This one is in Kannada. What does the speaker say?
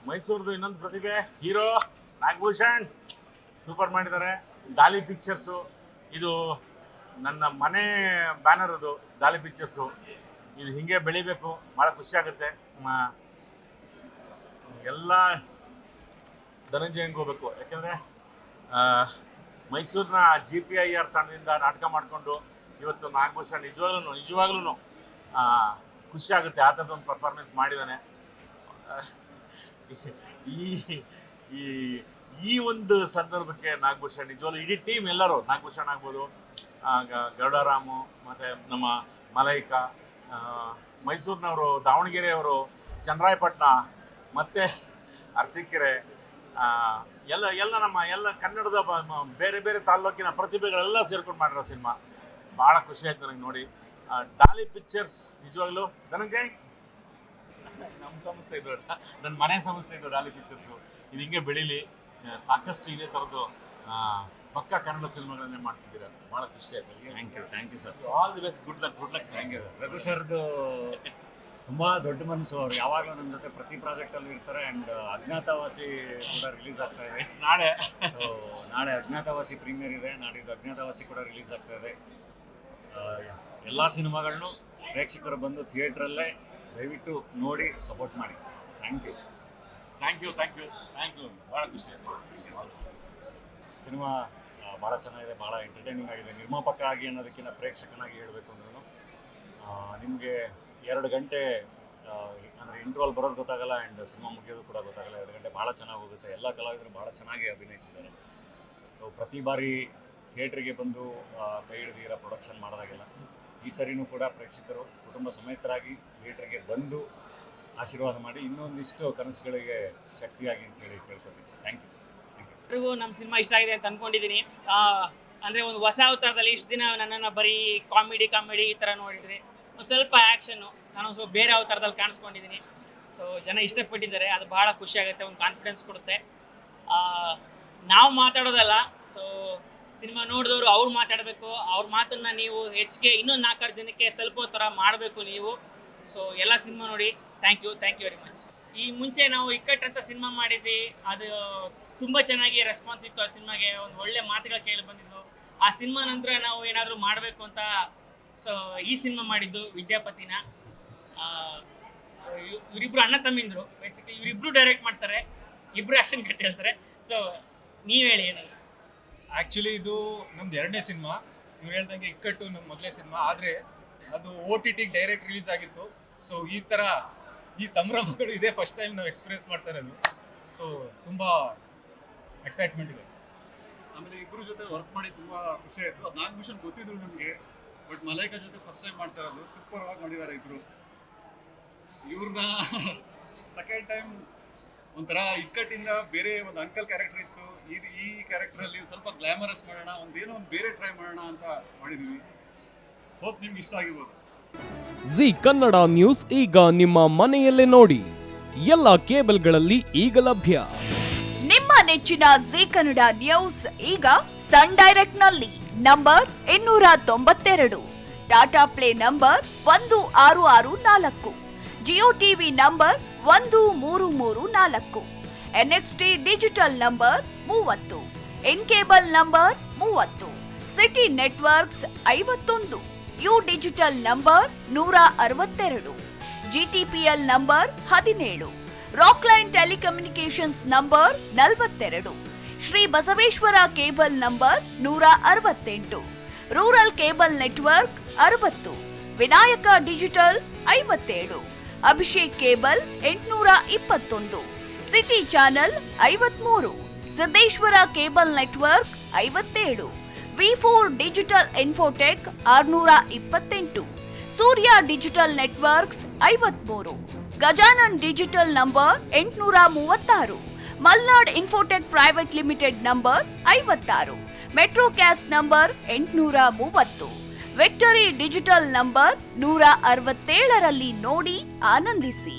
ಮೈಸೂರದು ಇನ್ನೊಂದು ಪ್ರತಿಭೆ ಹೀರೋ ನಾಗಭೂಷಣ್ ಸೂಪರ್ ಮಾಡಿದ್ದಾರೆ. ಡಾಲಿ ಪಿಕ್ಚರ್ಸು, ಇದು ನನ್ನ ಮನೆ ಬ್ಯಾನರ್, ಅದು ಡಾಲಿ ಪಿಕ್ಚರ್ಸು. ಇದು ಹಿಂಗೆ ಬೆಳಿಬೇಕು, ಭಾಳ ಖುಷಿಯಾಗುತ್ತೆ. ಎಲ್ಲ ಧನಂಜಯಂಗೆ ಹೋಗ್ಬೇಕು, ಯಾಕೆಂದರೆ ಮೈಸೂರಿನ GPIR ತಂಡದಿಂದ ನಾಟಕ ಮಾಡಿಕೊಂಡು ಇವತ್ತು ನಾಗಭೂಷಣ್ ನಿಜವಾಗ್ಲೂ ಖುಷಿ ಆಗುತ್ತೆ. ಆ ಥರದೊಂದು ಪರ್ಫಾರ್ಮೆನ್ಸ್ ಮಾಡಿದ್ದಾನೆ. ಈ ಈ ಈ ಒಂದು ಸಂದರ್ಭಕ್ಕೆ ನಾಗಭೂಷಣ್ ನಿಜವಾಗ್ಲೂ ಇಡೀ ಟೀಮ್ ಎಲ್ಲರೂ, ನಾಗಭೂಷಣ್ ಆಗ್ಬೋದು, ಗರುಡರಾಮು, ಮತ್ತು ನಮ್ಮ ಮಲೈಕಾ, ಮೈಸೂರಿನವರು, ದಾವಣಗೆರೆಯವರು, ಚನ್ನರಾಯಪಟ್ಟಣ, ಮತ್ತು ಅರಸೀಕೆರೆ, ಎಲ್ಲ ಕನ್ನಡದ ಬೇರೆ ಬೇರೆ ತಾಲ್ಲೂಕಿನ ಪ್ರತಿಭೆಗಳೆಲ್ಲ ಸೇರ್ಕೊಂಡು ಮಾಡಿರೋ ಸಿನಿಮಾ. ಭಾಳ ಖುಷಿ ಆಯ್ತು ನನಗೆ ನೋಡಿ. ಡಾಲಿ ಪಿಕ್ಚರ್ಸ್ ನಿಜವಾಗ್ಲೂ ಧನಂಜಯ್ ನಮ್ಮ ಸಂಸ್ಥೆ ಇದು, ನನ್ನ ಮನೆ ಸಂಸ್ಥೆ ಇದು ಡಾಲಿ ಪಿಕ್ಚರ್ಸು. ಇದು ಹಿಂಗೆ ಬೆಳೀಲಿ, ಸಾಕಷ್ಟು ಇದೇ ಥರದ್ದು ಪಕ್ಕ ಕನ್ನಡ ಸಿನಿಮಾಗಳನ್ನೇ ಮಾಡ್ತಿದ್ದೀರಾ. ಭಾಳ ಖುಷಿ ಆಯ್ತು. Thank you sir. All the best. Good luck. Thank you. Raghu ಸರ್ದು ತುಂಬ ದೊಡ್ಡ ಮನಸ್ಸು. ಅವ್ರು ಯಾವಾಗಲೂ ನಮ್ಮ ಜೊತೆ ಪ್ರತಿ ಪ್ರಾಜೆಕ್ಟಲ್ಲೂ ಇರ್ತಾರೆ. ಆ್ಯಂಡ್ ಅಜ್ಞಾತವಾಸಿ ಕೂಡ ರಿಲೀಸ್ ಆಗ್ತಾ ಇದೆ ನಾಳೆ ಅಜ್ಞಾತವಾಸಿ ಪ್ರೀಮಿಯರ್ ಇದೆ. ನಾಡಿದ್ದು ಅಜ್ಞಾತವಾಸಿ ಕೂಡ ರಿಲೀಸ್ ಆಗ್ತಾ ಇದೆ. ಎಲ್ಲ ಸಿನಿಮಾಗಳನ್ನು ಪ್ರೇಕ್ಷಕರು ಬಂದು ಥಿಯೇಟ್ರಲ್ಲೇ ದಯವಿಟ್ಟು ನೋಡಿ ಸಪೋರ್ಟ್ ಮಾಡಿ. Thank you. ಭಾಳ ಖುಷಿ ಆಯಿತು. ಸಿನಿಮಾ ಭಾಳ ಚೆನ್ನಾಗಿದೆ, ಭಾಳ ಎಂಟರ್ಟೈನಿಂಗ್ ಆಗಿದೆ. ನಿರ್ಮಾಪಕ ಆಗಿ ಅನ್ನೋದಕ್ಕಿಂತ ಪ್ರೇಕ್ಷಕನಾಗಿ ಹೇಳಬೇಕು ಅಂದ್ರೂ ನಿಮಗೆ 2 ಗಂಟೆ ಅಂದರೆ ಇಂಟ್ರೋಲ್ ಬರೋದು ಗೊತ್ತಾಗಲ್ಲ, ಆ್ಯಂಡ್ ಸಿನಿಮಾ ಮುಗಿಯೋದು ಕೂಡ ಗೊತ್ತಾಗಲ್ಲ. 2 ಗಂಟೆ ಭಾಳ ಚೆನ್ನಾಗಿ ಹೋಗುತ್ತೆ. ಎಲ್ಲ ಕಲಾವಿದರು ಭಾಳ ಚೆನ್ನಾಗಿ ಅಭಿನಯಿಸಿದ್ದಾರೆ. ಸೊ ಪ್ರತಿ ಬಾರಿ ಥಿಯೇಟ್ರಿಗೆ ಬಂದು ಕೈ ಹಿಡಿದಿರೋ ಪ್ರೊಡಕ್ಷನ್ ಮಾಡೋದಾಗಿಲ್ಲ. ಈ ಸರಿನೂ ಕೂಡ ಪ್ರೇಕ್ಷಕರು ಕುಟುಂಬ ಸಮೇತರಾಗಿ ಥಿಯೇಟ್ರಿಗೆ ಬಂದು ಆಶೀರ್ವಾದ ಮಾಡಿ ಇನ್ನೊಂದಿಷ್ಟು ಕನಸುಗಳಿಗೆ ಶಕ್ತಿಯಾಗಿ ಅಂತೇಳಿ ಕೇಳ್ಕೊತೀನಿ. Thank you. ಎಲ್ರಿಗೂ ನಮ್ಮ ಸಿನಿಮಾ ಇಷ್ಟ ಆಗಿದೆ ಅಂತ ಅಂದ್ಕೊಂಡಿದ್ದೀನಿ. ಅಂದರೆ ಒಂದು ಹೊಸ ಅವತಾರದಲ್ಲಿ ಇಷ್ಟು ದಿನ ನನ್ನನ್ನು ಬರೀ ಕಾಮಿಡಿ ಈ ಥರ ನೋಡಿದರೆ ಒಂದು ಸ್ವಲ್ಪ ಆ್ಯಕ್ಷನ್ನು ನಾನು ಸ್ವಲ್ಪ ಬೇರೆ ಅವತಾರದಲ್ಲಿ ಕಾಣಿಸ್ಕೊಂಡಿದ್ದೀನಿ. ಸೊ ಜನ ಇಷ್ಟಪಟ್ಟಿದ್ದಾರೆ, ಅದು ಭಾಳ ಖುಷಿಯಾಗುತ್ತೆ, ಒಂದು ಕಾನ್ಫಿಡೆನ್ಸ್ ಕೊಡುತ್ತೆ. ನಾವು ಮಾತಾಡೋದಲ್ಲ, ಸೊ ಸಿನಿಮಾ ನೋಡಿದವರು ಅವ್ರು ಮಾತಾಡಬೇಕು. ಅವ್ರ ಮಾತನ್ನು ನೀವು ಹೆಚ್ಚಿಗೆ ಇನ್ನೊಂದು 4 ಜನಕ್ಕೆ ತಲುಪೋ ಥರ ಮಾಡಬೇಕು ನೀವು. ಸೊ ಎಲ್ಲ ಸಿನಿಮಾ ನೋಡಿ. Thank you very much. ಈ ಮುಂಚೆ ನಾವು ಇಕ್ಕಟ್ಟು ಅಂತ ಸಿನಿಮಾ ಮಾಡಿದ್ವಿ, ಅದು ತುಂಬ ಚೆನ್ನಾಗಿ ರೆಸ್ಪಾನ್ಸ್ ಇತ್ತು. ಆ ಸಿನಿಮಾಗೆ ಒಂದು ಒಳ್ಳೆ ಮಾತುಗಳು ಕೇಳಿ ಬಂದಿದ್ದು. ಆ ಸಿನಿಮಾ ನಂತರ ನಾವು ಏನಾದರೂ ಮಾಡಬೇಕು ಅಂತ ಸೊ ಈ ಸಿನಿಮಾ ಮಾಡಿದ್ದು ವಿದ್ಯಾಪತಿನ. ಇವರಿಬ್ರು ಅಣ್ಣ ತಮ್ಮಿಂದರು. ಬೇಸಿಕ್ಲಿ ಇವರಿಬ್ರು ಡೈರೆಕ್ಟ್ ಮಾಡ್ತಾರೆ, ಇಬ್ಬರು ಆ್ಯಕ್ಷನ್ ಕಟ್ ಹೇಳ್ತಾರೆ. ಸೊ ನೀವು ಹೇಳಿ ಏನಾದ್ರು. ಆ್ಯಕ್ಚುಲಿ ಇದು ನಮ್ದು 2ನೇ ಸಿನಿಮಾ. ಇವ್ರು ಹೇಳ್ದಂಗೆ ಇಕ್ಕಟ್ಟು ನಮ್ಮ ಮೊದಲೇ ಸಿನಿಮಾ, ಆದರೆ ಅದು OTTಗೆ ಡೈರೆಕ್ಟ್ ರಿಲೀಸ್ ಆಗಿತ್ತು. ಸೊ ಈ ಸಂಭ್ರಮಗಳು ಇದೇ ಫಸ್ಟ್ ಟೈಮ್ ನಾವು ಎಕ್ಸ್ಪೀರಿಯನ್ಸ್ ಮಾಡ್ತಾ ಇರೋದು. ಸೊ ತುಂಬ ಎಕ್ಸೈಟ್ಮೆಂಟ್ ಇದೆ. ಆಮೇಲೆ ಇಬ್ಬರು ಜೊತೆ ವರ್ಕ್ ಮಾಡಿ ತುಂಬ ಖುಷಿ ಆಯಿತು. ಅದು ನಾಗಭೂಷಣ್ ಗೊತ್ತಿದ್ರು ನಮಗೆ, ಬಟ್ ಮಲೈಕಾ ಜೊತೆ ಫಸ್ಟ್ ಟೈಮ್ ಮಾಡ್ತಾ ಇರೋದು. ಸೂಪರ್ ಆಗಿ ಮಾಡಿದ್ದಾರೆ ಇಬ್ಬರು. ಇವ್ರನ್ನ ಸೆಕೆಂಡ್ ಟೈಮ್ ಒಂಥರ ಇಕ್ಕಟ್ಟಿಂದ ಬೇರೆ ಒಂದು ಅಂಕಲ್ ಕ್ಯಾರೆಕ್ಟರ್ ಇತ್ತು. ಈ ಕ್ಯಾರೆಕ್ಟರಲ್ಲಿ ಸ್ವಲ್ಪ ಗ್ಲಾಮರಸ್ ಮಾಡೋಣ, ಒಂದೇನೋ ಒಂದು ಬೇರೆ ಟ್ರೈ ಮಾಡೋಣ ಅಂತ ಮಾಡಿದ್ವಿ. ಹೋಪ್ ನಿಮ್ಗೆ ಇಷ್ಟ ಆಗಿರ್ಬೋದು. ಜಿ ಕನ್ನಡ ನ್ಯೂಸ್ ಈಗ ನಿಮ್ಮ ಮನೆಯಲ್ಲೇ ನೋಡಿ. ಎಲ್ಲ ಕೇಬಲ್ಗಳಲ್ಲಿ ಈಗ ಲಭ್ಯ. ನಿಮ್ಮ ನೆಚ್ಚಿನ ಜಿ ಕನ್ನಡ ನ್ಯೂಸ್ ಈಗ ಸನ್ ಡೈರೆಕ್ಟ್ ನಲ್ಲಿ number 292, Tata play number 1664, Jio TV number 1334, NXT digital number 30, N cable number 30, city networks 51, U digital number 162, GTPL number 17, Rockline telecommunications number 42, Shri Basaveshwara cable number 168, rural cable network 60, Vinayaka digital 57, Abhishek cable 821, city channel 53, Siddeshwara cable network 57, V4 digital Infotech 628, ಸೂರ್ಯ digital networks 53, Gajanan digital number 836, Malnad Infotech Private Limited number 56, Metrocast number 830, Victory Digital number 167ರಲ್ಲಿ ನೋಡಿ ಆನಂದಿಸಿ.